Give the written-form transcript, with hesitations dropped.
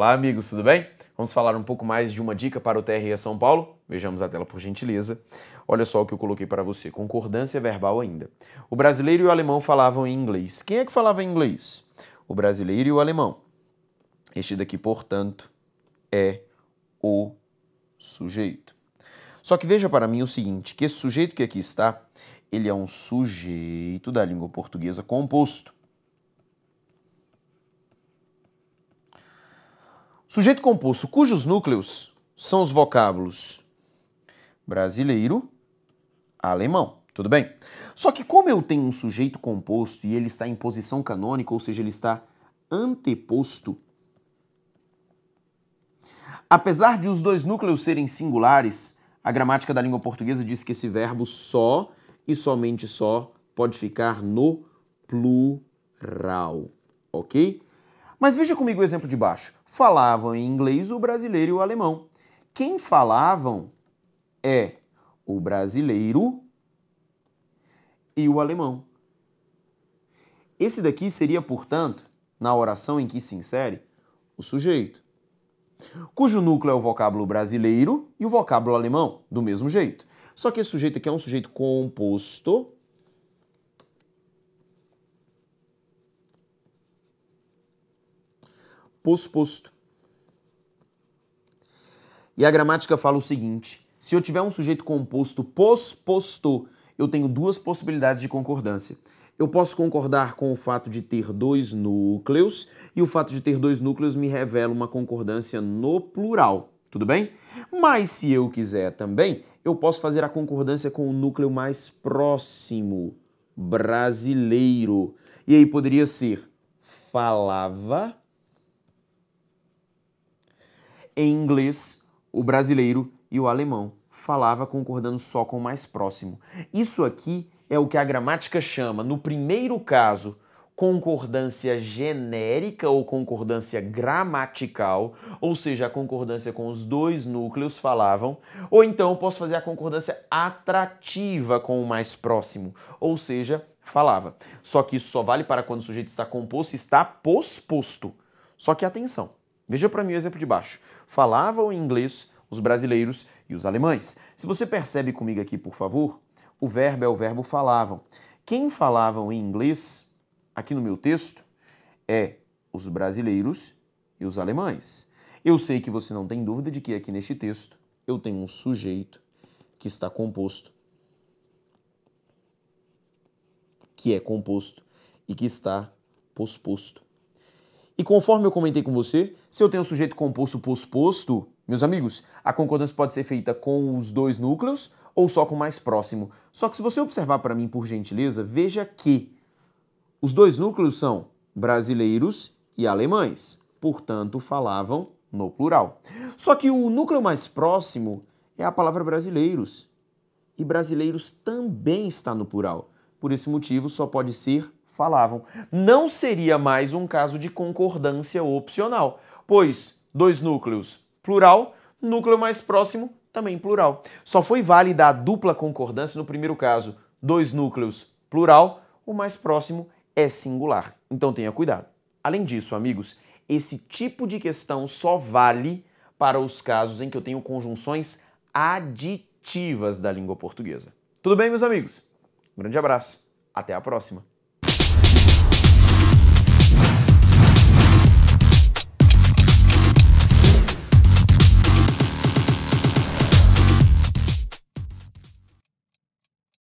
Olá, amigos, tudo bem? Vamos falar um pouco mais de uma dica para o TRE São Paulo? Vejamos a tela, por gentileza. Olha só o que eu coloquei para você. Concordância verbal ainda. O brasileiro e o alemão falavam em inglês. Quem é que falava em inglês? O brasileiro e o alemão. Este daqui, portanto, é o sujeito. Só que veja para mim o seguinte, que esse sujeito que aqui está, ele é um sujeito da língua portuguesa composto. Sujeito composto cujos núcleos são os vocábulos brasileiro, alemão. Tudo bem? Só que como eu tenho um sujeito composto e ele está em posição canônica, ou seja, ele está anteposto, apesar de os dois núcleos serem singulares, a gramática da língua portuguesa diz que esse verbo só e somente só pode ficar no plural, ok? Mas veja comigo o exemplo de baixo. Falavam em inglês o brasileiro e o alemão. Quem falavam é o brasileiro e o alemão. Esse daqui seria, portanto, na oração em que se insere, o sujeito, cujo núcleo é o vocábulo brasileiro e o vocábulo alemão, do mesmo jeito. Só que esse sujeito aqui é um sujeito composto posposto. E a gramática fala o seguinte, se eu tiver um sujeito composto posposto, eu tenho duas possibilidades de concordância. Eu posso concordar com o fato de ter dois núcleos, e o fato de ter dois núcleos me revela uma concordância no plural, tudo bem? Mas se eu quiser também, eu posso fazer a concordância com o núcleo mais próximo, brasileiro. E aí poderia ser falava em inglês, o brasileiro e o alemão. Falava concordando só com o mais próximo. Isso aqui é o que a gramática chama, no primeiro caso, concordância genérica ou concordância gramatical, ou seja, a concordância com os dois núcleos falavam, ou então eu posso fazer a concordância atrativa com o mais próximo, ou seja, falava. Só que isso só vale para quando o sujeito está composto e está posposto. Só que atenção, veja para mim o exemplo de baixo. Falavam em inglês os brasileiros e os alemães. Se você percebe comigo aqui, por favor, o verbo é o verbo falavam. Quem falavam em inglês, aqui no meu texto, é os brasileiros e os alemães. Eu sei que você não tem dúvida de que aqui neste texto eu tenho um sujeito que está composto, que é composto e que está posposto. E conforme eu comentei com você, se eu tenho um sujeito composto posposto, meus amigos, a concordância pode ser feita com os dois núcleos ou só com o mais próximo. Só que se você observar para mim, por gentileza, veja que os dois núcleos são brasileiros e alemães, portanto, falavam no plural. Só que o núcleo mais próximo é a palavra brasileiros. E brasileiros também está no plural. Por esse motivo, só pode ser falavam. Não seria mais um caso de concordância opcional, pois dois núcleos, plural, núcleo mais próximo, também plural. Só foi válida a dupla concordância no primeiro caso, dois núcleos, plural, o mais próximo é singular. Então tenha cuidado. Além disso, amigos, esse tipo de questão só vale para os casos em que eu tenho conjunções aditivas da língua portuguesa. Tudo bem, meus amigos? Um grande abraço. Até a próxima.